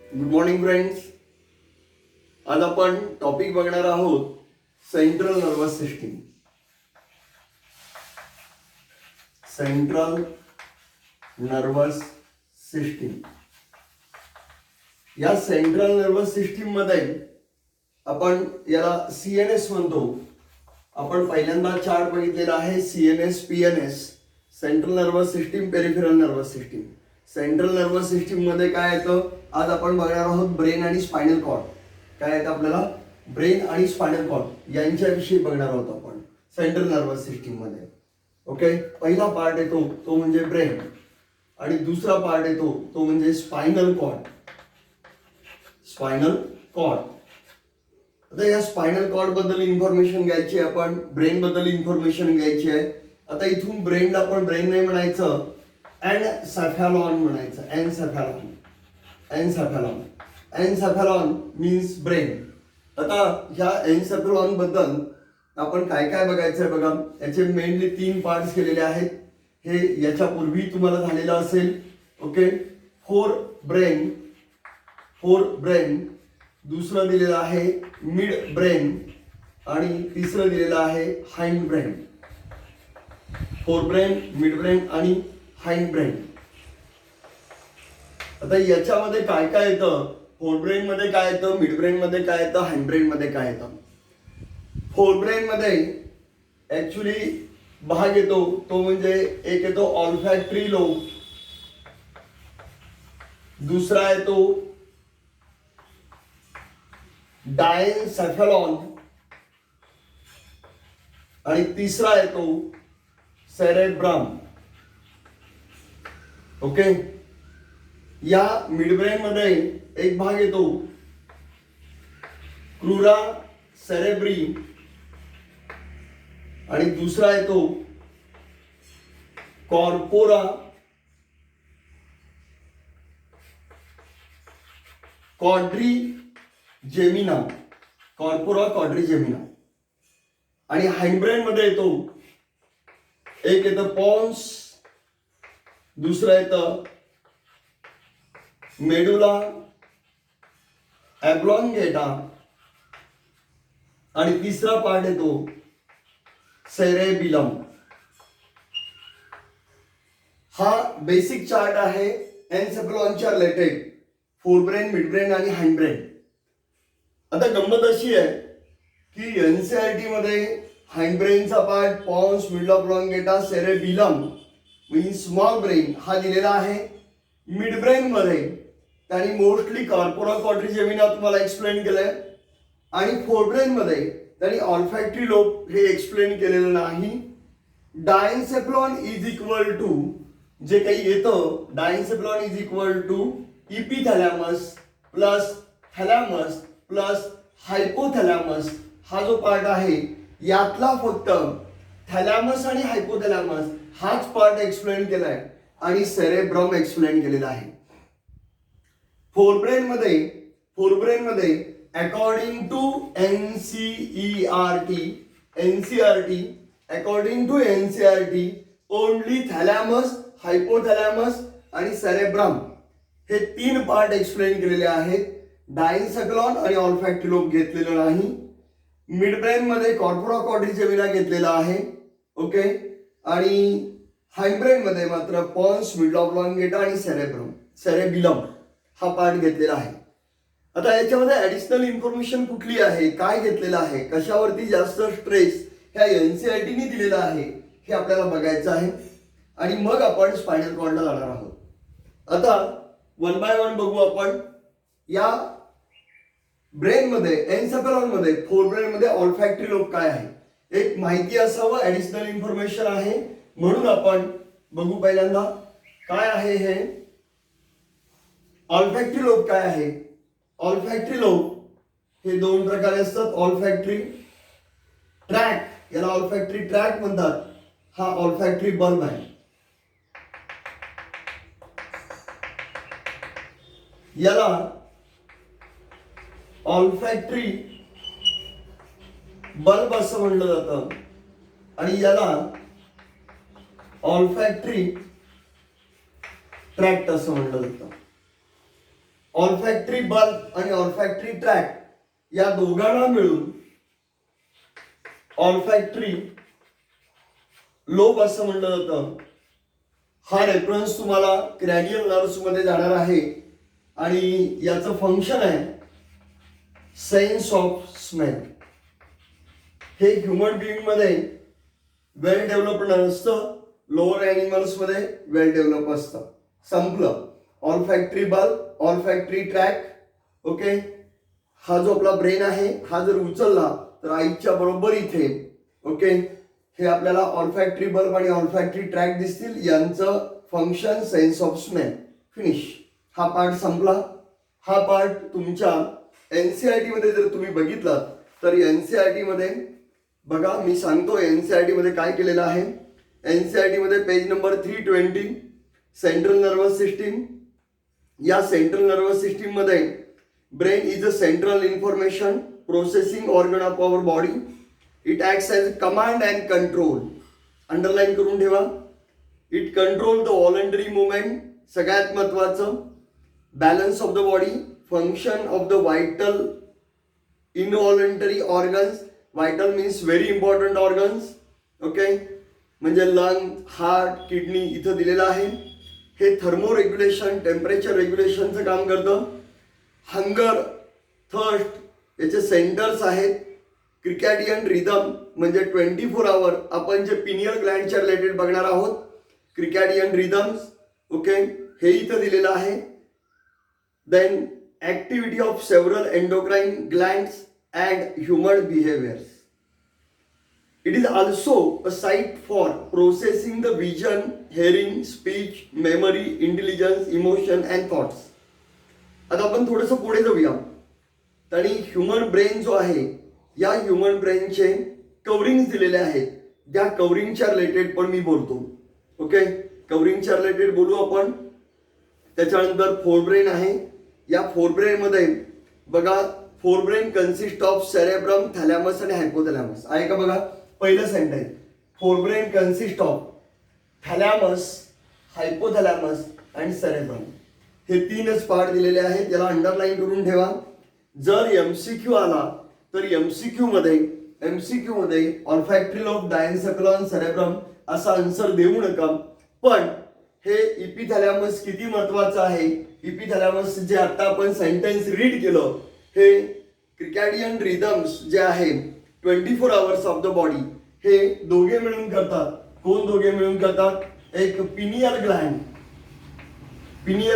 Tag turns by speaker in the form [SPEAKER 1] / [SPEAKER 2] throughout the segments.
[SPEAKER 1] Good morning friends. आज आपण topic बघणार आहोत central nervous system. Central nervous system. या सेंट्रल नर्वस सिस्टीम मध्ये आपण याला CNS म्हणतो. आपण पहिल्यांदा चार्ट बघितलेला आहे CNS PNS, central nervous system, peripheral nervous system. Central nervous system मध्ये काय येतं, आज आपण बघणार आहोत ब्रेन आणि स्पायनल कॉर्ड. काय येतं आपल्याला, ब्रेन आणि स्पायनल कॉर्ड यांच्याविषयी बघणार आहोत आपण सेंट्रल नर्वस सिस्टीम मध्ये. ओके, पहिला पार्ट येतो तो म्हणजे ब्रेन आणि दुसरा पार्ट येतो तो म्हणजे स्पायनल कॉर्ड. Spinal cord. आता या स्पायनल कॉर्ड बद्दल इन्फॉर्मेशन घ्यायची आहे, आपण ब्रेन बद्दल इन्फॉर्मेशन घ्यायची आहे. आता इथून ब्रेनला आपण ब्रेन नाही म्हणायचं, एनसेफॅलॉन म्हणायचं. एनसेफॅलॉन. एनसेफॅलॉन. एनसेफॅलॉन मीन्स ब्रेन. आता ह्या एनसेफॅलॉन बद्दल आपण काय काय बघायचं आहे बघा. याचे मेनली 3 पार्ट्स केलेले आहेत. हे याच्यापूर्वी तुम्हाला झालेलं असेल. ओके, फोर ब्रेन, दुसरं दिलेलं आहे मिड ब्रेन आणि तिसरं दिलेलं आहे hind brain. Four brain, mid brain आणि हाइंड ब्रेन. आता याच्यामध्ये काय काय येतं, फोर ब्रेन मध्ये काय येतं, मिड ब्रेन मध्ये काय येतं, हाइंड ब्रेन मध्ये काय येतं. फोर ब्रेन मध्ये ऍक्च्युली भाग येतो तो म्हणजे एक येतो ऑल्फॅक्टरी लोब, दुसरा येतो डायनसेफॅलॉन आणि तिसरा येतो सेरेब्रम. ओके, या मिडब्रेन मध्ये एक भाग येतो क्रुरा सेरेब्री आणि दुसरा येतो कॉर्पोरा क्वाड्रिजेमिना. Corpora quadrigemina. आणि हाइंडब्रेन मध्ये येतो, एक येतं पॉन्स, दुसरं येतं मेडुला ऑब्लॉंगेटा आणि तिसरा पार्ट येतो सेरेबिलम. हा बेसिक चार्ट आहे एनसेफॅलॉनच्या related, fore brain, mid brain आणि हाइंड ब्रेन. आता गंमत अशी आहे की एनसीईआरटी मध्ये हाइंड ब्रेनचा part pons, medulla oblongata, cerebellum means small brain हा दिलेला आहे. मिड ब्रेन मध्ये त्यांनी मोस्टली कॉर्पोरा क्वाड्रिजेमिना तुम्हाला एक्सप्लेन केलंय आणि फोर ब्रेन मध्ये त्यांनी ऑल्फॅक्टरी लोब हे एक्सप्लेन केलेलं नाही. डायनसेफॅलॉन इज इक्वल टू जे काही येतं, diencephalon is equal to epithalamus plus thalamus plus hypothalamus. हा जो पार्ट आहे यातला फक्त थॅलॅमस आणि हायपोथॅलॅमस हाच पार्ट एक्सप्लेन केलाय आणि सेरेब्रम एक्सप्लेन केलेला आहे. फोर ब्रेन मध्ये according to NCERT only thalamus, hypothalamus आणि सेरेब्रम हे 3 पार्ट एक्सप्लेन केलेले आहेत. डायनसेफॅलॉन आणि ऑल्फॅक्टरी लोब घेतलेलं नाही. मिड ब्रेन मध्ये कॉर्पोरा क्वाड्रिजेमिना घेतलेला आहे. ओके, आणि हाइंड ब्रेन मध्ये मात्र पॉन्स, मेडुला ऑब्लॉंगेटा आणि सेरेबिलम हा पार्ट घेतलेला आहे. आता याच्यामध्ये ऍडिशनल इन्फॉर्मेशन कुठली आहे, काय घेतलेलं आहे, कशावरती जास्त स्ट्रेस ह्या एनसीईआरटीने दिलेला आहे हे आपल्याला बघायचं आहे आणि मग आपण स्पायनल कॉर्डला जाणार आहोत. आता वन बाय वन बघू आपण. या ब्रेन मध्ये, एनसेफॅलॉन मध्ये, फोर ब्रेन मध्ये ऑल्फॅक्टरी लोब काय आहे एक माहिती असावं, ऍडिशनल इन्फॉर्मेशन आहे म्हणून आपण बघू पहिल्यांदा काय आहे हे. ऑल्फॅक्टरी लोब काय आहे. ऑल्फॅक्टरी लोब हे 2 प्रकारे असतात. ऑल्फॅक्टरी ट्रॅक, याला ऑल्फॅक्टरी ट्रॅक म्हणतात. हा ऑल्फॅक्टरी बल्ब आहे. याला ऑल्फॅक्टरी बल्ब असं म्हणलं जातं आणि याला ऑल्फॅक्टरी ट्रॅक्ट असं म्हणलं जातं. ऑल्फॅक्टरी बल्ब आणि ऑल्फॅक्टरी ट्रॅक या दोघांना मिळून ऑल्फॅक्टरी लोब असं म्हणलं जातं. हा रेफरन्स तुम्हाला क्रॅनियल नर्व्स मध्ये जाणार आहे आणि याचं फंक्शन आहे सेन्स ऑफ स्मेल. हे ह्युमन बिईंग मध्ये वेल डेव्हलप्ड नसतं, लोअर ॲनिमल्स मध्ये वेल डेव्हलप असतं. संपलं. ऑल्फॅक्टरी बल्ब, ऑल्फॅक्टरी ट्रॅक. ओके, हा जो आपला ब्रेन आहे हा जर उचलला तर आईच्या बरोबर इथे ओके हे आपल्याला ऑल्फॅक्टरी बल्ब आणि ऑल्फॅक्टरी ट्रॅक दिसतील. यांचं function sense of smell. Finish. हा पार्ट संपला. हा पार्ट तुमच्या एनसीईआरटी मध्ये जर तुम्ही बघितलात तर एनसीईआरटी मध्ये बघा मी सांगतो एनसीईआरटी मध्ये काय केलेलं आहे. एनसीईआरटी मध्ये page number 320 central nervous system. या सेंट्रल नर्वस सिस्टीम मध्ये brain is a central information processing organ of our body. It acts as command and control. Underline करून ठेवा. It control the voluntary movement. सगळ्यात महत्वाचं balance of the body, function of the vital involuntary organs. Vital means very important organs. Okay, म्हणजे lung, heart, kidney इथं दिलेलं आहे. हे thermo regulation, temperature रेग्युलेशनचं काम करतं. हंगर, थर्स्ट याचे सेंटर्स आहेत. क्रिकॅडियन रिदम म्हणजे 24 आवर आपण जे पिनियल ग्लँडच्या रिलेटेड बघणार आहोत. क्रिकॅडियन रिदम्स. ओके, हे इथं दिलेलं आहे. Then activity of several endocrine glands and human behaviours. It is also a site for processing the vision, hearing, speech, memory, intelligence, emotion and thoughts. आता आपण थोडंसं पुढे जाऊया. आणि ह्युमन ब्रेन जो आहे या ह्युमन ब्रेनचे कवरिंग्स दिलेले आहेत. त्या कवरिंगच्या रिलेटेड पण मी बोलतो. ओके, कवरिंगच्या रिलेटेड बोलू आपण. त्याच्यानंतर फोरब्रेन आहे. या फोरब्रेन मध्ये बघा forebrain consist of cerebrum, thalamus आणि हायपोथॅलॅमस. आहे का बघा पहिलं sentence. Forebrain consist of thalamus, hypothalamus आणि सेरेब्रम. हे तीनच पार्ट दिलेले आहेत. याला अंडरलाईन करून ठेवा. जर एमसीक्यू आला तर एमसीक्यू मध्ये ऑल्फॅक्टरी लोब, डायन्सेफलॉन, सेरेब्रम असा आन्सर देऊ नका. पण हे इपिथॅलॅमस किती महत्वाचं आहे. इपिथॅलॅमस जे आता आपण सेंटेन्स रीड केलं हे क्रिकॅडियन रिदम्स जे आहे 24 आवर्स ऑफ द बॉडी हे दोघे मिळून करतात. कोण दोघे मिळून करतात. एक pineal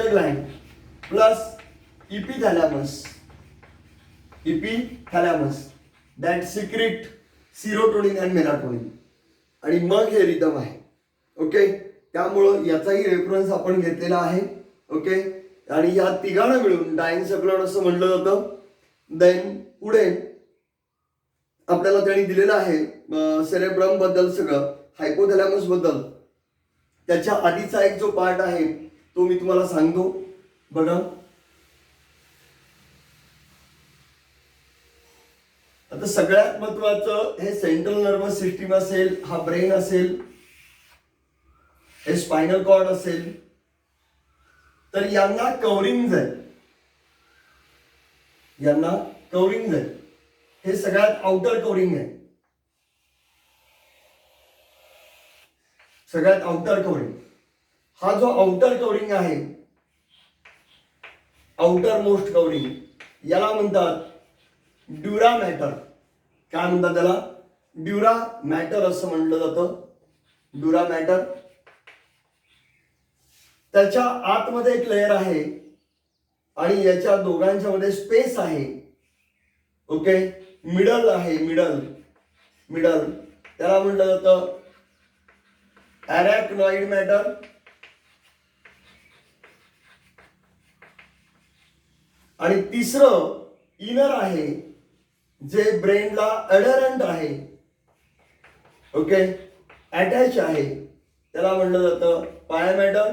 [SPEAKER 1] gland plus epithalamus that secrete serotonin and melatonin आणि मग हे रिदम आहे. ओके, त्यामुळं याचाही रेफरन्स आपण घेतलेला आहे. ओके, आणि या तिघांना मिळून डायन्सेफलॉन असं म्हटलं जातं. देन पुढे आपल्याला त्यांनी दिलेलं आहे सेरेब्रम बद्दल सगळं, हायपोथॅलॅमस बद्दल. त्याच्या आधीचा एक जो पार्ट आहे तो मी तुम्हाला सांगतो. बघा आता सगळ्यात महत्वाचं हे सेंट्रल नर्वस सिस्टीम असेल, हा ब्रेन असेल, हे स्पायनल कॉर्ड असेल, तर यांना कवरिंग्ज आहेत. हे सगळ्यात आउटर कवरिंग आहे. सगळ्यात आउटर कवरिंग. हा जो आउटर कवरिंग आहे, आउटर मोस्ट कवरिंग, याला म्हणतात ड्युरा मॅटर. काय म्हणतात त्याला. ड्युरा मॅटर असं म्हटलं जातं. ड्युरा मॅटर. त्याच्या आतमध्ये एक लेयर आहे आणि याच्या दोघांच्या मध्ये स्पेस आहे. ओके, मिडल आहे. मिडल त्याला म्हटलं जातं अरॅक्नॉइड मॅटर. आणि तिसरं इनर आहे जे ब्रेनला अडरंट आहे. ओके, अटॅच आहे, त्याला म्हटलं जातं पाया मॅटर.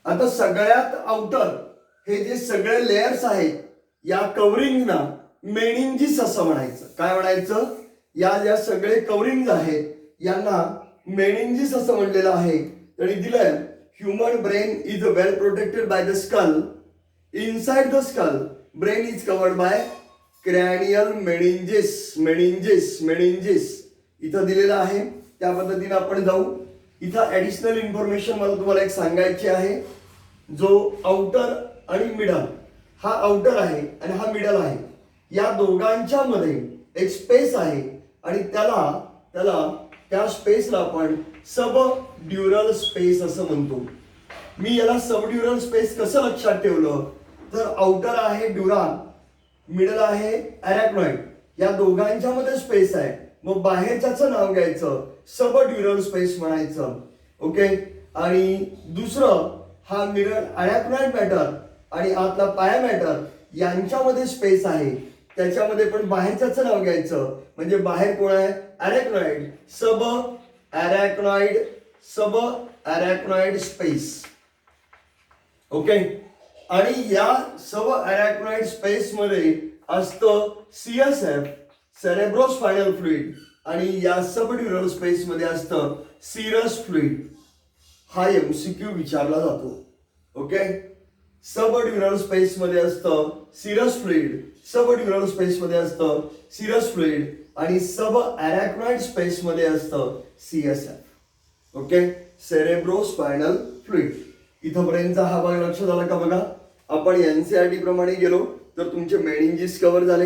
[SPEAKER 1] आता सगळ्यात आउटर हे जे सगळे लेयर्स आहेत या कवरिंगना मेनिंजिस असं म्हणायचं. काय म्हणायचं. या ज्या सगळे कवरिंग आहेत यांना मेनिंजिस असं म्हणलेलं आहे. आणि दिलंय human brain is well protected by the skull. Inside the skull brain is covered by cranial meninges इथं दिलेलं आहे. त्या पद्धतीने आपण जाऊ. इथं ऍडिशनल इन्फॉर्मेशन मला तुम्हाला एक सांगायची आहे. जो आउटर आणि मिडल, हा आउटर आहे आणि हा मिडल आहे, या दोघांच्या मध्ये एक स्पेस आहे आणि त्या स्पेसला आपण सब ड्युरल स्पेस असं म्हणतो. मी याला सब ड्युरल स्पेस कसं लक्षात ठेवलं तर आउटर आहे ड्युरान, मिडल आहे अरॅक्नॉइड, या दोघांच्या मध्ये स्पेस आहे. मग बाहेरच्याचं नाव घ्यायचं, सब ड्युरल स्पेस म्हणायचं. ओके. आणि दुसरं, हा मिरर अरॅक्नॉइड मॅटर आणि आतला पाया मॅटर यांच्यामध्ये स्पेस आहे, त्याच्यामध्ये पण बाहेरच्याचं नाव घ्यायचं. म्हणजे बाहेर कोण आहे? अरॅक्नॉइड, सब अरॅक्नॉइड स्पेस. ओके. आणि या सब अरॅक्नॉइड स्पेस मध्ये असतं CSF, सेरेब्रोस्पायनल फ्लुइड, आणि या सबड्युरल स्पेस मध्ये असतं सिरस फ्लुइड. हा MCQ विचारला जातो. ओके. सबड्युरल स्पेस मध्ये असतं सिरस फ्लुइड, सबड्युरल स्पेस मध्ये असतं सिरस फ्लुइड आणि सब अरॅक्नॉइड स्पेस मध्ये असतं CSF. ओके. Cerebrospinal fluid. इथंपर्यंतचा हा भाग लक्षात आला का? बघा, आपण NCERT प्रमाणे गेलो तर तुमचे मेनिंजिस कव्हर झाले.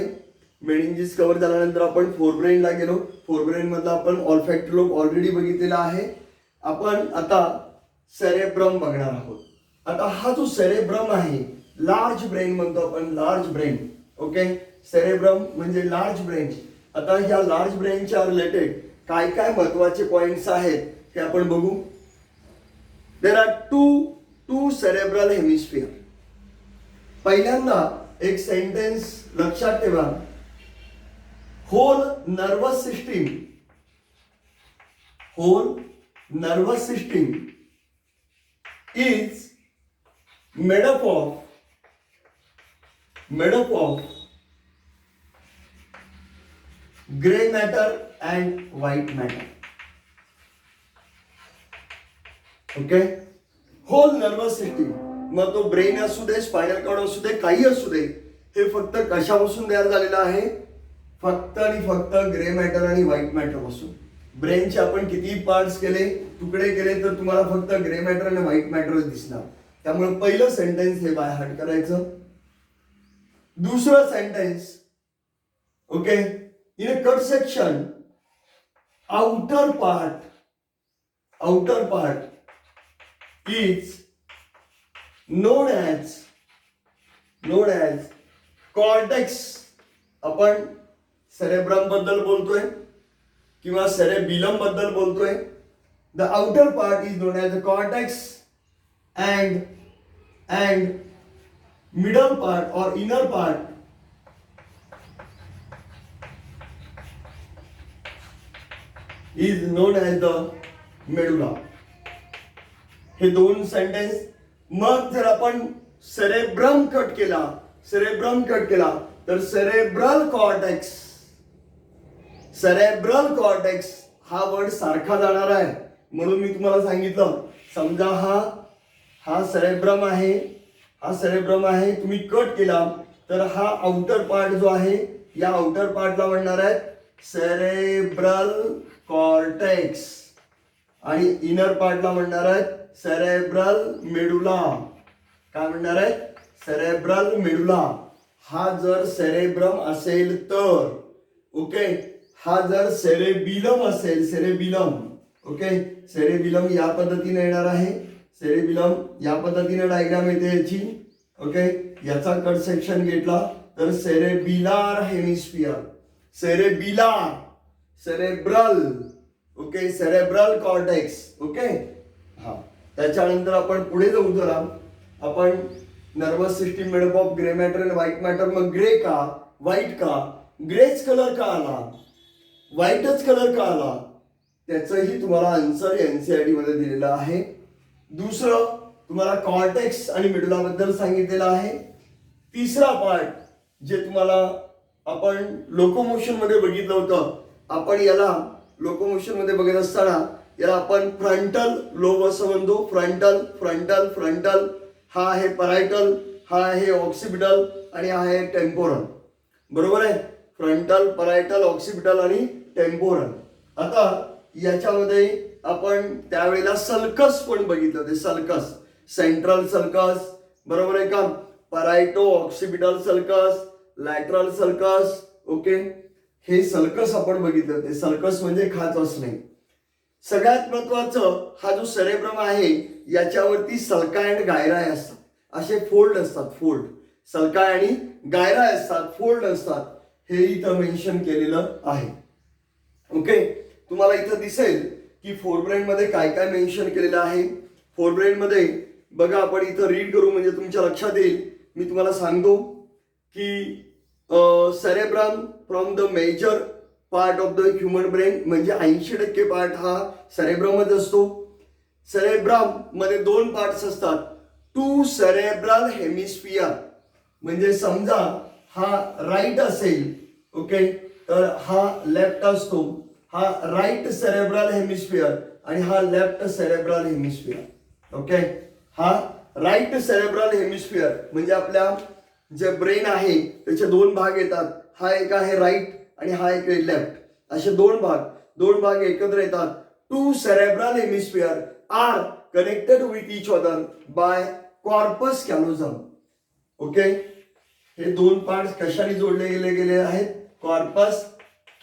[SPEAKER 1] मेनिंजिस कव्हर झाल्यानंतर आपण फोरब्रेनला गेलो. फोरब्रेन मधला आपण ऑल्फॅक्टरी लोब ऑलरेडी बघितलेला आहे. आपण आता सेरेब्रम बघणार आहोत. आता हा जो सेरेब्रम आहे, लार्ज ब्रेन म्हणतो आपण, लार्ज ब्रेन. ओके. सेरेब्रम म्हणजे लार्ज ब्रेन. आता ह्या लार्ज ब्रेनच्या रिलेटेड काय काय महत्वाचे पॉइंट्स आहेत ते आपण बघू. There are two cerebral hemisphere. पहिल्यांदा एक सेंटेन्स लक्षात ठेवा. Whole nervous system is made up of gray matter and white matter. Okay. Whole nervous system, मग तो ब्रेन असू दे, स्पायनल कॉर्ड असू दे, काही असू दे, हे फक्त कशापासून तयार झालेलं आहे? फक्त आणि फक्त ग्रे मॅटर आणि व्हाईट मॅटर पासून. ब्रेनचे आपण किती पार्ट्स केले, तुकडे केले, तर तुम्हाला फक्त ग्रे मॅटर आणि व्हाईट मॅटरच दिसणार. त्यामुळे पहिलं सेंटेन्स हे बाय हार्ट करायचं. दुसरं sentence, okay, in a cut section outer part is known as cortex. आपण सेरेब्रम बद्दल बोलतोय किंवा सेरेबिलम बद्दल बोलतोय. The outer part is non as the cortex and middle part or inner part is known as the medulla. हे दोन sentence. मग जर आपण सेरेब्रम कट केला तर सेरेब्रल कॉर्टेक्स हा वर्ड सारखा जाणार आहे. म्हणून मी तुम्हाला सांगितलं, समजा हा सेरेब्रम आहे, तुम्ही कट केला तर हा आउटर पार्ट जो आहे, या आउटर पार्टला म्हणणार आहे सेरेब्रल कॉर्टेक्स आणि इनर पार्टला म्हणणार आहेत सेरेब्रल मेडुला. काय म्हणणार आहेत? Cerebral medulla. हा जर सेरेब्रम असेल तर, ओके, हा जर सेरेबिलम असेल, ओके, सेरेबिलम या पद्धतीने येणार आहे. सेरेबिलम या पद्धतीने डायग्राम येते याची. ओके. याचा कट सेक्शन घेतला तर cerebellar hemisphere, cerebral, okay, cerebral cortex. Okay. हा, त्याच्यानंतर आपण पुढे जाऊ. जरा आपण nervous system made up of grey matter आणि व्हाईट मॅटर. मग ग्रे का, व्हाईट का, ग्रेच कलर का आला, व्हाईटच कलर का आला, त्याचंही तुम्हाला आन्सर NCERT मध्ये दिलेलं आहे. दुसरं, तुम्हाला कॉर्टेक्स आणि मेडुला बद्दल सांगितलेलं आहे. तिसरा पार्ट जे तुम्हाला आपण लोकोमोशन मध्ये बघितलं होतं, आपण याला लोकोमोशन मध्ये बघत असताना याला आपण फ्रंटल लोब असं म्हणतो. Frontal frontal frontal. हा आहे परायटल, हा आहे ऑक्सिपिटल आणि हा आहे टेम्पोरल. बरोबर आहे. फ्रंटल, परायटल, ऑक्सिपिटल आणि टेम्पोरल. आता याच्यामध्ये आपण त्यावेळेला सल्कस पण बघितलं होते. सल्कस, सेंट्रल सल्कस, बरोबर आहे का. Parieto occipital sulcus, lateral sulcus. Okay, हे सल्कस आपण बघितले होते. सल्कस म्हणजे खाच असणे. सगळ्यात महत्वाचं, हा जो सेरेब्रम आहे याच्यावरती सल्काय आणि गायराय असतात. असे फोल्ड असतात. फोल्ड, सल्काय आणि गायराय असतात, फोल्ड असतात. हे इथं मेन्शन केलेलं आहे. ओके, तुम्हाला इथं दिसेल की फोरब्रेन मध्ये काय काय मेन्शन केलेलं आहे. फोरब्रेन मध्ये बघा, आपण इथं रीड करू म्हणजे तुमच्या लक्षात येईल. मी तुम्हाला सांगतो की cerebrum from the major part of the human brain, म्हणजे 80% पार्ट हा सेरेब्रमच असतो. सेरेब्रम मध्ये 2 पार्ट्स असतात. 2 सेरेब्रल हेमिस्फियर, म्हणजे समजा हा राईट असेल, ओके, तर हा लेफ्ट असतो. हा राईट सेरेब्रल हेमिस्फियर आणि हा लेफ्ट सेरेब्रल हेमिस्फियर. ओके, हा राईट सेरेब्रल हेमिस्फियर म्हणजे आपल्या जे ब्रेन आहे त्याचे 2 भाग येतात. हा एक आहे राईट आणि हा एक लेफ्ट. असे 2 भाग एकत्र येतात. 2 cerebral hemisphere are connected with each other by corpus callosum. Okay, हे 2 पार्ट कशाने जोडले गेले आहेत. कॉर्पस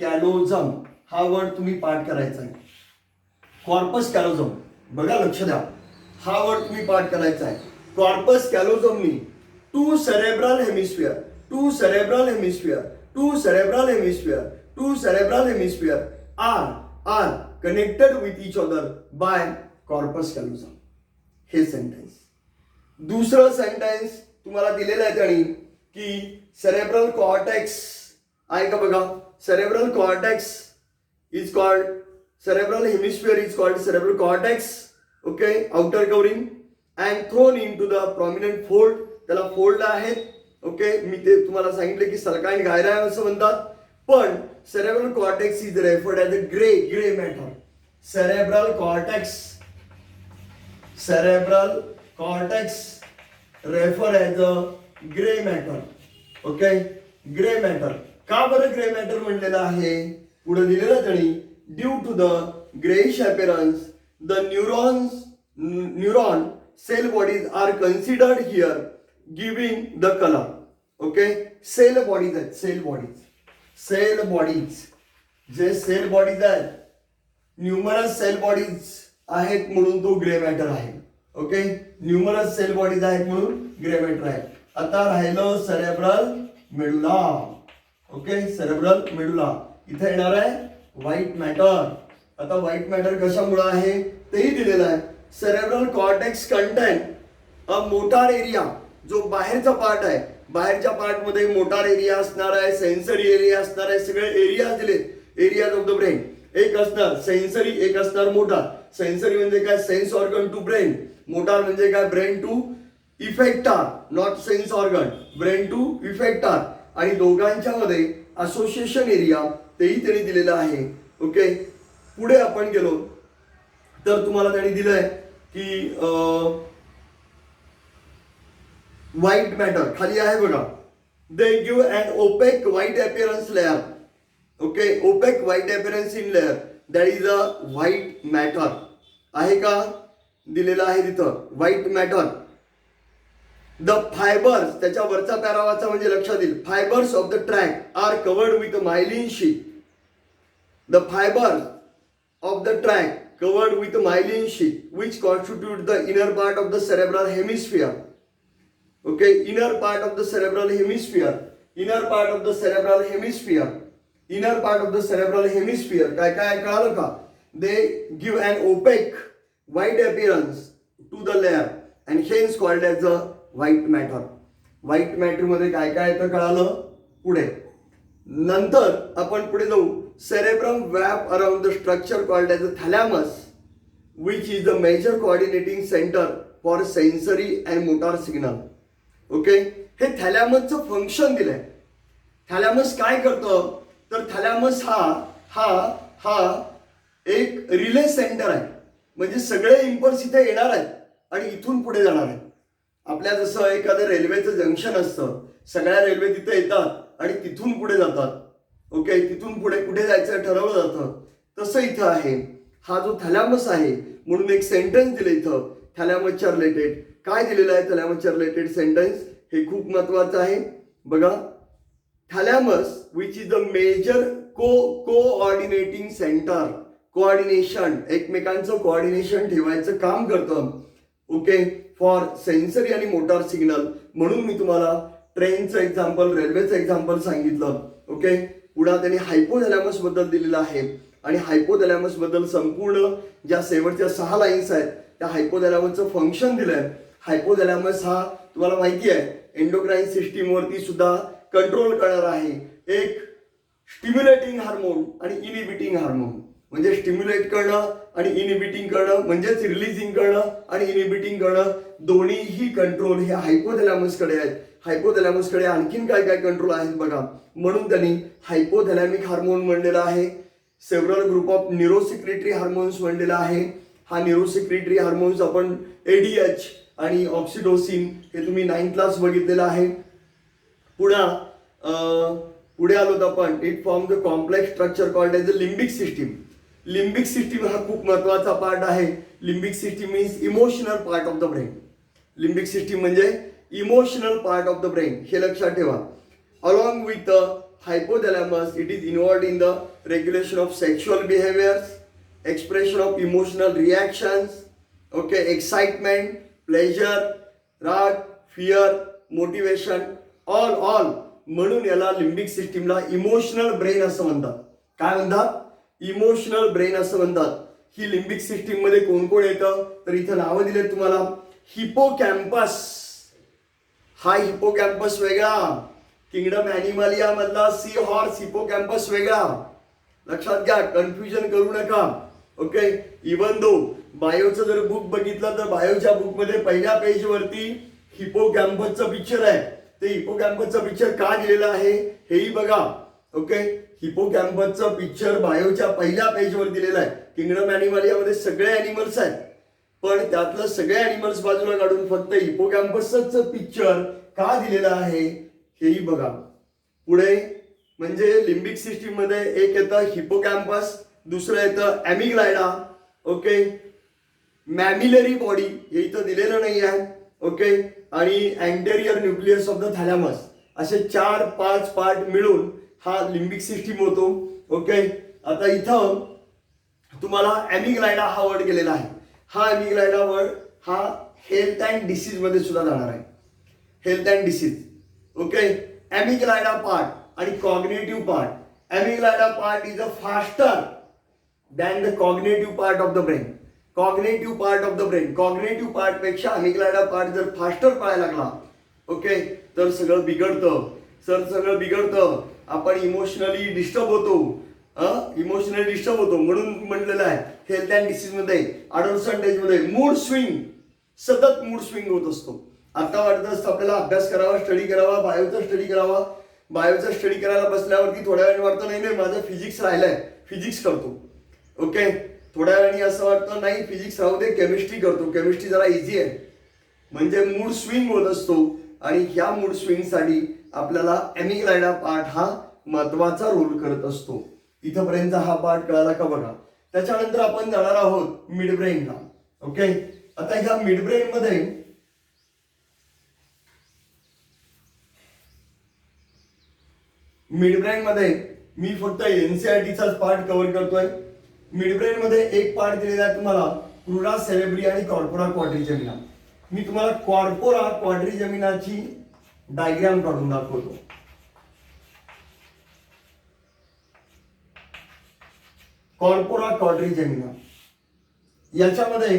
[SPEAKER 1] कॅलोझम हा वर्ड तुम्ही पाठ करायचा आहे. कॉर्पस कॅलोझम, बघा लक्ष द्या, हा वर्ड तुम्ही पाठ करायचा आहे. कॉर्पस कॅलोझमनी 2 cerebral hemisphere, 2 cerebral hemisphere, 2 cerebral hemisphere, 2 cerebral hemisphere are connected with each other by corpus callosum. हे सेंटेन्स. दुसरं सेंटेन्स तुम्हाला दिलेलं आहे त्यांनी की सेरेब्रल कॉर्टेक्स आहे का बघा. Cerebral cortex is called, cerebral hemisphere is called cerebral cortex. Okay, outer covering and thrown into the prominent fold. त्याला फोल्ड आहेत. ओके, मी ते तुम्हाला सांगितलं की सल्काय आणि गायराय असं म्हणतात. पण cerebral cortex is referred as a grey matter. Cerebral cortex refer as a grey matter. Okay, grey matter. का बरं ग्रे मॅटर म्हणलेलं आहे, पुढे दिलेलं त्यांनी. Due to the greyish appearance the neuron cell bodies are considered here giving the colour. Okay, cell bodies आहेत. Cell bodies जे cell bodies आहेत, न्यूमरस सेल बॉडीज आहेत म्हणून तो ग्रे मॅटर आहे. ओके, न्यूमरस सेल बॉडीज आहेत म्हणून grey matter आहे. आता राहिलं cerebral medulla. Okay, cerebral medulla. इथे येणार आहे व्हाईट मॅटर. आता व्हाईट मॅटर कशामुळे आहे तेही दिलेलं आहे. Cerebral cortex contain a motor area, जो बाहेरचा पार्ट आहे. बाहेरच्या पार्ट मध्ये मोटार एरिया असणार आहे, सेन्सरी एरिया असणार आहे. सगळे एरिया दिले, एरियाज ऑफ द ब्रेन. एक असणार सेन्सरी, एक असणार मोटार. सेन्सरी म्हणजे काय, sense organ to brain. Motor म्हणजे काय, brain to effector, not sense organ, brain to effector. आणि दोघांच्या मध्ये असोसिएशन एरिया तेही त्यांनी दिलेलं आहे. ओके, पुढे आपण गेलो तर तुम्हाला त्यांनी दिलंय की व्हाईट मॅटर खाली आहे बघा. They give an opaque white appearance layer. Okay, opaque white appearance in layer, that is a white matter. आहे का, दिलेलं आहे तिथं व्हाईट मॅटर. द फायबर्स, त्याच्या वरचा पॅरावाचा म्हणजे लक्षात येईल. Fibres of the tract are covered with myelin sheath. The fibres of the tract covered with myelin sheath which constitute the inner part of the cerebral hemisphere. Okay, inner part of the cerebral hemisphere. Inner part of the cerebral hemisphere. Inner part of the cerebral hemisphere. काय कळालं का? They give an opaque white appearance to the layer and hence called as a white matter. White matter मध्ये काय येतं कळालं पुढे. नंतर आपण पुढे जाऊ. Cerebrum wrap around the structure called as the thalamus, which is the major coordinating center for sensory and motor signal. Okay, हे थॅलॅमसचं फंक्शन दिलंय. थॅलॅमस काय करतं तर थॅलॅमस हा एक रिले सेंटर आहे, म्हणजे सगळे इम्पल्स इथे येणार आहेत आणि इथून पुढे जाणार आहेत. आपल्या जसं एखादं रेल्वेचं जंक्शन असतं, सगळ्या रेल्वे तिथे येतात आणि तिथून पुढे जातात. ओके, तिथून पुढे कुठे जायचं ठरवलं जातं. तसं इथं आहे. हा जो थॅलॅमस आहे म्हणून एक सेंटेन्स दिलं इथं थॅलॅमसच्या रिलेटेड. काय दिलेलं आहे थॅलॅमसच्या रिलेटेड सेंटेन्स, हे खूप महत्वाचं आहे बघा. Thalamus which is the major coordinating centre, coordination, एकमेकांचं कोऑर्डिनेशन ठेवायचं काम करतं. ओके, फॉर सेन्सरी आणि मोटार सिग्नल. म्हणून मी तुम्हाला ट्रेनचं एक्झाम्पल, रेल्वेचं एक्झाम्पल सांगितलं. ओके, पुढे त्यांनी हायपोथॅलॅमस बद्दल दिलेलं आहे आणि हायपोथॅलॅमस बद्दल संपूर्ण ज्या शेवटच्या 6 लाईन्स आहेत त्या हायपोथॅलॅमसचं फंक्शन दिलंय. हायपोथॅलॅमस हा तुम्हाला माहिती आहे एंडोक्राइन सिस्टीम वरती सुद्धा कंट्रोल करणार आहे. एक स्टिम्युलेटिंग हार्मोन आणि इनिबिटिंग हार्मोन, म्हणजे स्टिम्युलेट करणं आणि इनिबिटिंग करणं, म्हणजेच रिलीजिंग करणं आणि इनिबिटिंग करणं, दोन्हीही कंट्रोल हे हायपोथॅलॅमसकडे आहेत. हायपोथॅलॅमसकडे आणखीन काय काय कंट्रोल आहेत बघा. म्हणून त्यांनी हायपोथॅलॅमिक हार्मोन म्हणलेला आहे. Several group of neurosecretory hormones म्हणलेला आहे. हा न्यूरोसिक्रेटरी हार्मोन्स आपण एडीएच आणि ऑक्सिटोसिन हे तुम्ही 9th क्लास बघितलेला आहे. पुढे आलोत आपण. It form the complex structure called as the limbic system. Limbic system हा खूप महत्वाचा पार्ट आहे. Limbic system means emotional part of the brain. Limbic system म्हणजे emotional part of the brain, हे लक्षात ठेवा. Along with the hypothalamus, it is involved in the regulation of sexual behaviors, expression of emotional reactions, okay, excitement, pleasure, rag, fear, motivation, all. म्हणून याला limbic सिस्टीमला emotional brain असं म्हणतात. काय म्हणतात? इमोशनल ब्रेन असं म्हणतात. ही लिम्बिक सिस्टीम मध्ये कोण कोण येतं तर इथं नावं दिलेत तुम्हाला. हिपोकॅम्पस, हा हिपोकॅम्पस वेगळा. किंगडम ॲनिमलिया मधला सी हॉर्स हिपोकॅम्पस वेगळा. लक्षात घ्या, कन्फ्युजन करू नका. ओके, इवन दो बायोचं जर बुक बघितलं तर बायोच्या बुक मध्ये पहिल्या पेज वरती हिपोकॅम्पसचं पिक्चर आहे. ते हिपोकॅम्पसचं पिक्चर का दिलेलं आहे हेही बघा. ओके, हिपोकॅम्पसचं पिक्चर बायोच्या पहिल्या पेजवर दिलेलं आहे. किंगडम ॲनिमलिया मध्ये सगळे ॲनिमल्स आहेत, पण त्यातलं सगळे ॲनिमल्स बाजूला काढून फक्त हिपोकॅम्पसचं पिक्चर का दिलेलं आहे हेही बघा. पुढे म्हणजे लिम्बिक सिस्टीम मध्ये एक येतं हिपोकॅम्पस, दुसरं येतं ॲमिग्डाला. ओके, मॅमिलरी बॉडी हे इथं दिलेलं नाही आहे. ओके, आणि अँटेरियर न्यूक्लियस ऑफ द थॅलॅमस, असे 4-5 पार्ट मिळून हा लिम्बिक सिस्टीम होतो. ओके, आता इथं तुम्हाला ॲमिग्डाला हा वर्ड केलेला आहे. हा ॲमिग्डाला वर्ड हा हेल्थ अँड डिसीज मध्ये सुद्धा जाणार आहे. Health and disease. Okay, amygdala part आणि cognitive part. Amygdala part is a faster than the cognitive part of the brain. Cognitive part of the brain, cognitive part पेक्षा amygdala part जर faster पळायला लागला, okay, तर सगळं बिघडतं. सगळं बिघडतं. आपण इमोशनली डिस्टर्ब होतो. म्हणून म्हटलेलं आहे हेल्थ अँड डिसीज मध्ये, अडोलसंट एज मध्ये मूड स्विंग, सतत मूड स्विंग होत असतो. आता वाटत असतं आपल्याला अभ्यास करावा, स्टडी करावा, बायोचा स्टडी करावा. बायोचा स्टडी करायला बसल्यावरती थोड्या वेळाने वाटतं नाही माझं फिजिक्स राहिलंय, फिजिक्स करतो. ओके, थोड्या वेळाने असं वाटतं नाही फिजिक्स राहू दे, केमिस्ट्री करतो, केमिस्ट्री जरा इझी आहे. म्हणजे मूड स्विंग होत असतो आणि ह्या मूड स्विंग साठी आपल्याला ॲमिग्डाला पार्ट हा महत्वाचा रोल करत असतो. इथपर्यंत हा पार्ट कळाला का बघा. त्याच्यानंतर आपण जाणार आहोत मिड ब्रेनला. ओके, आता ह्या मिड ब्रेन मध्ये मी फक्त एनसीआरटीचाच पार्ट कव्हर करतोय. मिडब्रेन मध्ये एक पार्ट दिलेला आहे तुम्हाला क्रुरा सेरेब्री आणि कॉर्पोरा क्वाड्रिजेमिना. मी तुम्हाला कॉर्पोरा क्वाड्रिजेमिनाची डायग्राम काढून दाखवतो. कॉर्पोरा क्वाड्रिजेमिना याच्यामध्ये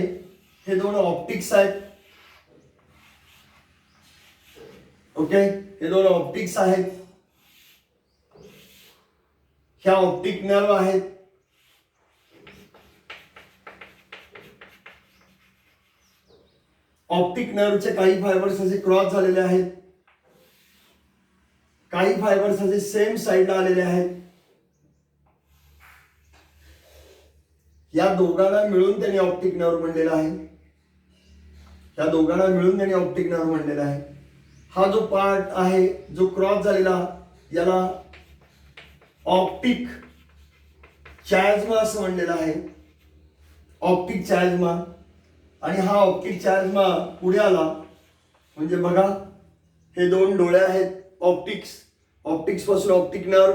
[SPEAKER 1] हे दोन ऑप्टिक्स आहेत. ओके, हे दोन ऑप्टिक्स आहेत. ह्या ऑप्टिक नर्व आहेत. ऑप्टिक नर्वचे काही फायबर्स असे क्रॉस झालेले आहेत, काही फायबर्स असे सेम साइडला आलेले आहेत. या दोघांना मिळून त्यांनी ऑप्टिक नर्व म्हणलेला आहे. या दोघांना मिळून त्यांनी ऑप्टिक नर्व म्हणलेला आहे. हा जो पार्ट आहे जो क्रॉस झालेला याला ऑप्टिक चायझ्मा असं म्हणलेलं आहे. ऑप्टिक चायझ्मा. आणि हा ऑप्टिक चायझ्मा पुढे आला म्हणजे बघा हे दोन डोळे आहेत ऑप्टिक्स पासून ऑप्टिक नर्व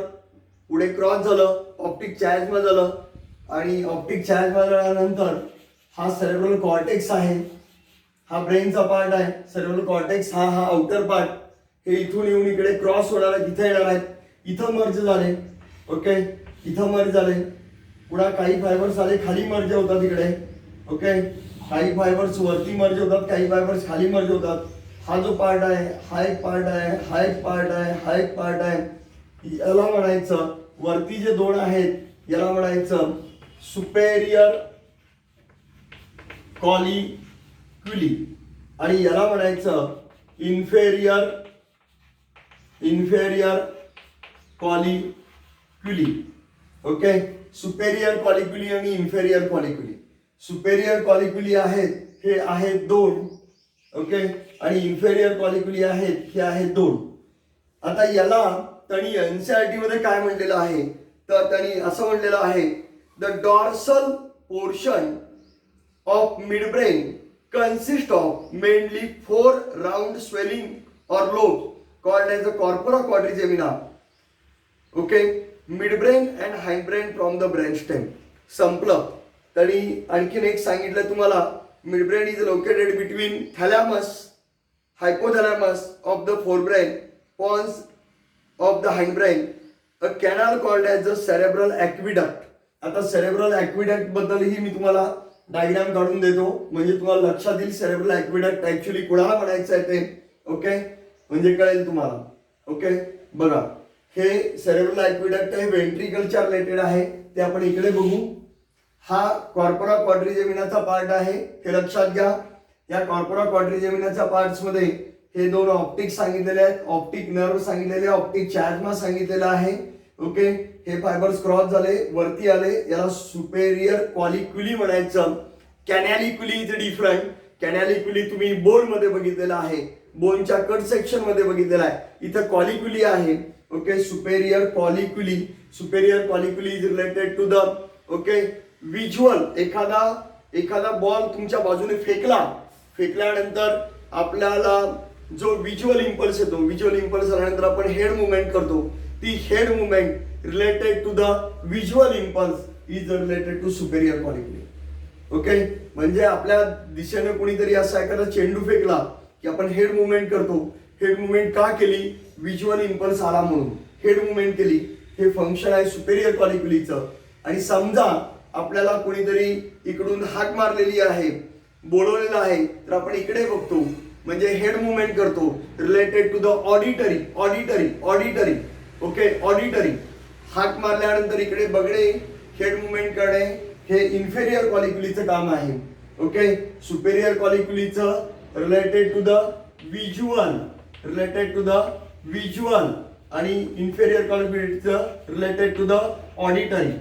[SPEAKER 1] पुढे क्रॉस झालं, ऑप्टिक चायझ्मा झालं आणि ऑप्टिक चायझ्मा झाल्यानंतर हा सेरेब्रल कॉर्टेक्स आहे. हा ब्रेनचा पार्ट आहे. सेरेब्रल कॉर्टेक्स हा आउटर पार्ट हे इथून येऊन इकडे क्रॉस होणार आहे, इथे येणार आहेत, इथं मर्ज झाले. ओके, इथं मर्ज झाले. पुन्हा काही फायबर्स आले खाली मर्ज होतात इकडे. ओके, काही फायबर्स वरती मर्ज होतात, काही फायबर्स खाली मर्ज होतात. हा जो पार्ट आहे हा एक पार्ट आहे, हा एक पार्ट आहे, हा एक पार्ट आहे. याला म्हणायचं वरती जे दोन आहेत याला म्हणायचं सुपेरियर कॉलिक्युली आणि याला म्हणायचं इन्फेरियर कॉलिक्युली. ओके, सुपेरियर कॉलिक्युली आणि इन्फेरियर कॉलिक्युली. सुपेरियर कॉलिक्युली आहेत हे आहेत दोन. ओके, आणि इन्फेरियर कॉलिक्युली आहेत हे आहेत दोन. आता याला त्यांनी एनसीईआरटी मध्ये काय म्हणलेलं आहे तर त्यांनी असं म्हणलेलं आहे the dorsal portion of midbrain consist of mainly 4 round swelling or lobes called as the corpora quadrigemina. Okay, midbrain and hindbrain from the brainstem. संपलं. तरी आणखीन एक सांगितलं तुम्हाला midbrain is located between thalamus, hypothalamus of the forebrain, pons of the hindbrain, a canal called as the cerebral aqueduct. आता cerebral aqueduct बद्दलही मी तुम्हाला diagram काढून देतो म्हणजे तुम्हाला लक्षात येईल सेरेब्रल ॲक्विडक्ट ऍक्च्युली कुणाला म्हणायचं आहे ते. ओके, म्हणजे कळेल तुम्हाला. ओके, बघा हे सेरेब्रल ॲक्विडक्ट आहे, वेंट्रिकलच्या रिलेटेड आहे ते आपण इकडे बघू. हा कॉर्पोरा क्वाड्रिजेमिनाचा पार्ट आहे हे लक्षात घ्या. या कॉर्पोरा क्वाड्रिजेमिनाच्या पार्ट्स मध्ये हे दोन ऑप्टिक सांगितलेले आहेत, ऑप्टिक नर्व सांगितलेले, ऑप्टिक चायझ्मा सांगितलेला आहे. ओके, हे फायबर्स क्रॉस झाले वरती आले याला सुपेरियर कॉलिक्युली म्हणायचं. कॅनॅलिक्युली इज डिफरंट. कॅनॅलिक्युली तुम्ही बोन मध्ये बघितलेला आहे, बोनच्या कट सेक्शन मध्ये बघितलेला आहे. इथं कॉलिक्युली आहे. Okay, superior colliculi is related to the okay visual. एखादा बॉल तुमच्या बाजूने फेकल्यानंतर आपल्याला जो व्हिज्युअल इम्पल्स येतो, व्हिज्युअल इम्पल्स आल्यानंतर आपण हेड मुवमेंट करतो. ती head movement related to the visual impulse is related to superior colliculi. Okay, म्हणजे आपल्या दिशेने कोणीतरी असा एखादा चेंडू फेकला की आपण हेड मुवमेंट करतो. हेड मुवमेंट का केली? व्हिज्युअल इम्पल्स आला म्हणून हेड मुवमेंट केली. हे फंक्शन आहे सुपेरियर कॉलिक्युलीचं. आणि समजा आपल्याला कोणीतरी इकडून हाक मारलेली आहे, बोलवलेलं आहे, तर आपण इकडे बघतो म्हणजे हेड मुवमेंट करतो related to the auditory. Okay, auditory. हाक मारल्यानंतर इकडे बघणे, हेड मुवमेंट करणे हे इन्फेरियर कॉलिक्युलीचं काम आहे. ओके, सुपेरियर कॉलिक्युलीचं रिलेटेड टू द व्हिज्युअल आणि इन्फेरियर कॉलिक्युलीचं रिलेटेड टू द ऑडिटरी.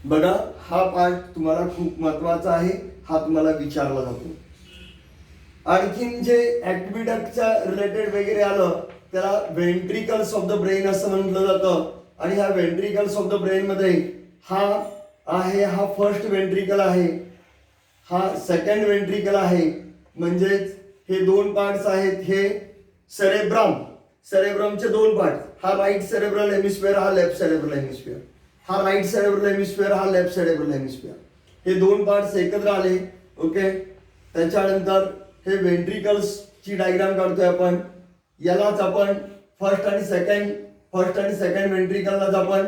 [SPEAKER 1] बघा हा पार्ट तुम्हाला खूप महत्वाचा आहे, हा तुम्हाला विचारला जातो. आणखीन जे ॲक्विडक्टच्या रिलेटेड वगैरे आलं त्याला वेंट्रिकल्स ऑफ द ब्रेन असं म्हटलं जातं. आणि ह्या वेंट्रिकल्स ऑफ द ब्रेन मध्ये हा फर्स्ट वेंट्रिकल आहे, हा सेकंड वेंट्रिकल आहे. म्हणजेच हे दोन पार्ट्स आहेत. हे सेरेब्रमचे दोन पार्ट, हा राईट सेरेब्रल हेमिस्फिअर, हा लेफ्ट सेरेब्रल हेमिस्फिअर. हा राईट सेरेब्रल हेमिस्फिअर, हा लेफ्ट सेरेब्रल हेमिस्फिअर. हे दोन पार्ट्स एकत्र आले. ओके, त्याच्यानंतर हे वेंट्रिकल्सची डायग्राम काढतोय आपण. यालाच आपण फर्स्ट आणि सेकंड वेंट्रिकललाच आपण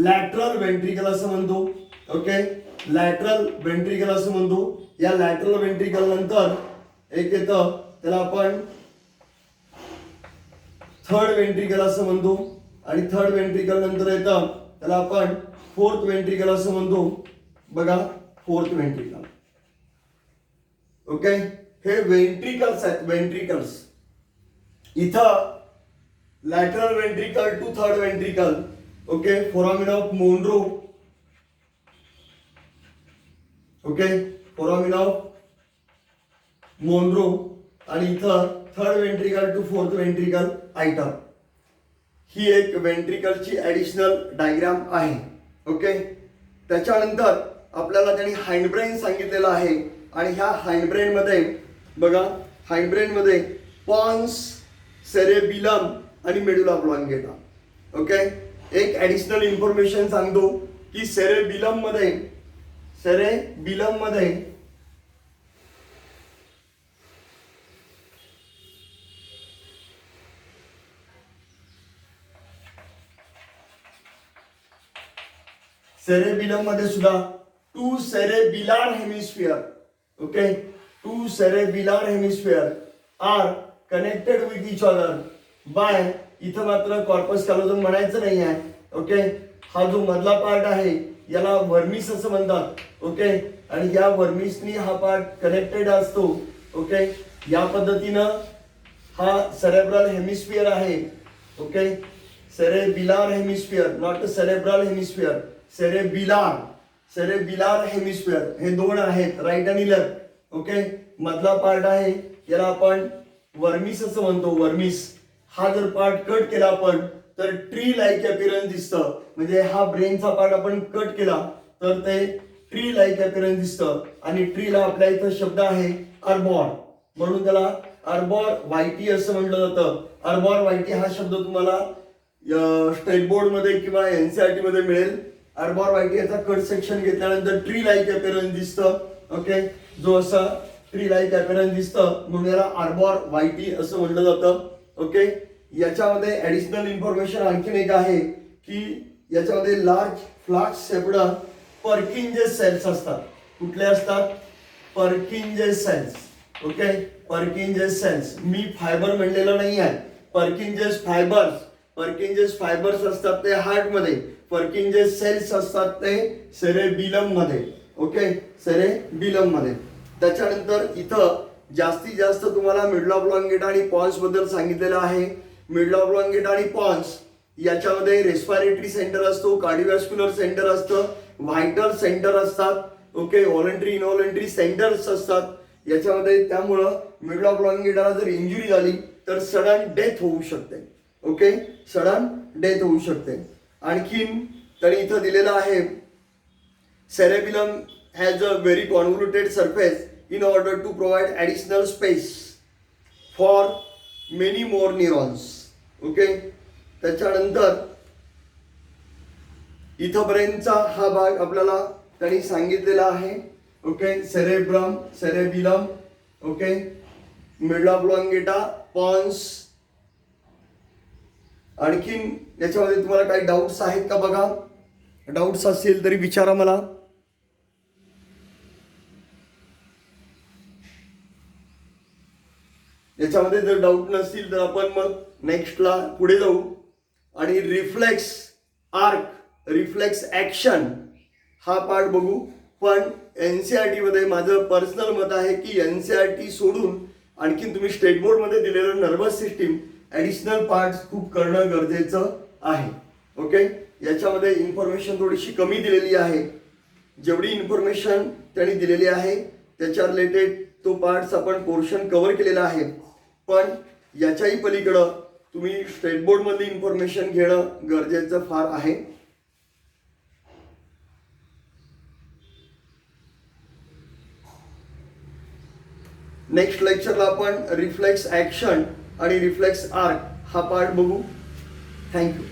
[SPEAKER 1] लॅटरल वेंट्रिकल असं म्हणतो. ओके, लॅटरल वेंट्रिकल असं म्हणतो. या लॅटरल वेंट्रिकल नंतर एक येतं त्याला आपण थर्ड वेंट्रिकल असं म्हणतो. आणि थर्ड वेंट्रिकल नंतर येतं त्याला आपण फोर्थ वेंट्रिकल असं म्हणतो. बघा फोर्थ वेंट्रिकल. ओके, हे वेंट्रिकल्स आहेत, वेंट्रिकल्स. इथं lateral ventricle to third ventricle. Okay, foramen of Monro okay, foramen of Monro, आणि इथं third ventricle to fourth ventricle item. ही एक वेंट्रिकलची ॲडिशनल डायग्राम आहे. ओके, त्याच्यानंतर आपल्याला त्यांनी हाइंडब्रेन सांगितलेलं आहे, आणि ह्या हाइंडब्रेनमध्ये बघा, हाइंडब्रेनमध्ये पॉन्स, सेरेबिलम आणि मेडुला ऑब्लॉंगेटा. ओके, एक ॲडिशनल इन्फॉर्मेशन सांगतो की सेरेबिलम मध्ये सुद्धा two cerebellar hemisphere. Okay, two cerebellar hemisphere are connected with each other by, इथं मात्र कॉर्पस कॅलोझम म्हणायचं नाही आहे. ओके, हा जो मधला पार्ट आहे याला वर्मिस असं म्हणतात. ओके, आणि या वर्मिसनी हा पार्ट कनेक्टेड असतो. ओके, या पद्धतीनं हा सेरेब्रल हेमिस्फियर आहे. Okay, cerebellar hemisphere, not cerebral hemisphere, cerebellar hemisphere हे दोन आहेत, राईट आणि लेफ्ट. ओके, मधला पार्ट आहे याला आपण वर्मिस असं म्हणतो. वर्मिस हा जर पार्ट कट केला आपण तर ट्री लाईक अपीरन्स दिसतं. म्हणजे हा ब्रेनचा पार्ट आपण कट केला तर ते ट्री लाईक अपीरन्स दिसतं. आणि ट्रीला आपल्या इथं शब्द आहे अर्बॉर, म्हणून त्याला अर्बॉर व्हायटी असं म्हटलं जातं. अर्बॉर व्हायटी हा शब्द तुम्हाला स्टेट बोर्ड मध्ये किंवा एनसीईआरटी मध्ये मिळेल. अर्बॉर व्हायटी याचा कट सेक्शन घेतल्यानंतर ट्री लाईक अपीरन्स दिसतं. ओके, जो असा ट्री लाईक अपीरन्स दिसतं म्हणून याला अर्बॉर व्हायटी असं म्हटलं जातं. ओके, याच्यामध्ये ऍडिशनल इन्फॉर्मेशन आणखीन एक आहे की याच्यामध्ये लार्ज फ्लाक्स शेप्ड पर्किंजेस सेल्स असतात. कुठले असतात? पर्किंजेस सेल्स. ओके, पर्किंजेस सेल्स, मी फायबर म्हणलेलं नाही आहे. पर्किंजेस फायबर्स असतात ते हार्ट मध्ये, पर्किंजेस सेल्स असतात ते सेरेबिलम मध्ये. ओके, सेरेबिलम मध्ये. त्याच्यानंतर इथं जास्तीत जास्त तुम्हाला मेडुला ऑब्लॉंगेटा आणि पॉन्स बद्दल सांगितलेलं आहे. मेडुला ऑब्लॉंगेटा आणि पॉन्स याच्यामध्ये रेस्पिरेटरी सेंटर असतो, कार्डिओव्हास्क्युलर सेंटर असतं, व्हायटल सेंटर असतात. ओके, व्हॉलंटरी इनव्हॉलंटरी सेंटर्स असतात याच्यामध्ये. त्यामुळं मेडुला ऑब्लॉंगेटाला जर इंजुरी झाली तर सडन डेथ होऊ शकते. ओके, सडन डेथ होऊ शकते. आणखीन त्यांनी इथं दिलेलं आहे cerebellum has a very convoluted surface in order to provide additional space for many more neurons. Okay, त्याच्यानंतर इथं ब्रेनचा हा भाग आपल्याला त्यांनी सांगितलेला आहे. Okay, cerebrum, cerebellum, okay, medulla oblongata, pons. आणखीन याच्यामध्ये तुम्हाला काही डाऊट्स आहेत का? बघा, डाऊट्स असतील तरी विचारा मला. याच्यामध्ये जर डाऊट नसतील तर आपण मग नेक्स्टला पुढे जाऊ आणि रिफ्लेक्स आर्क, रिफ्लेक्स ॲक्शन हा पार्ट बघू. पण एनसीईआरटी मध्ये माझं पर्सनल मत आहे की एनसीईआरटी सोडून आणखीन तुम्ही स्टेट बोर्ड मध्ये दिलेलं नर्वस सिस्टीम ॲडिशनल पार्ट्स खूप करणं गरजेचं आहे. ओके, याच्यामध्ये इन्फॉर्मेशन थोडीशी कमी दिलेली आहे. जेवढी इन्फॉर्मेशन त्यांनी दिलेली आहे त्याच्या रिलेटेड तो पार्ट्स आपण पोर्शन कव्हर केलेला आहे. पण याच्याही पलीकडं तुम्ही स्टेट बोर्ड मधली इन्फॉर्मेशन घेणं गरजेचं फार आहे. नेक्स्ट लेक्चरला आपण रिफ्लेक्स ॲक्शन आणि रिफ्लेक्स आर्क हा पार्ट बघू. थँक्यू.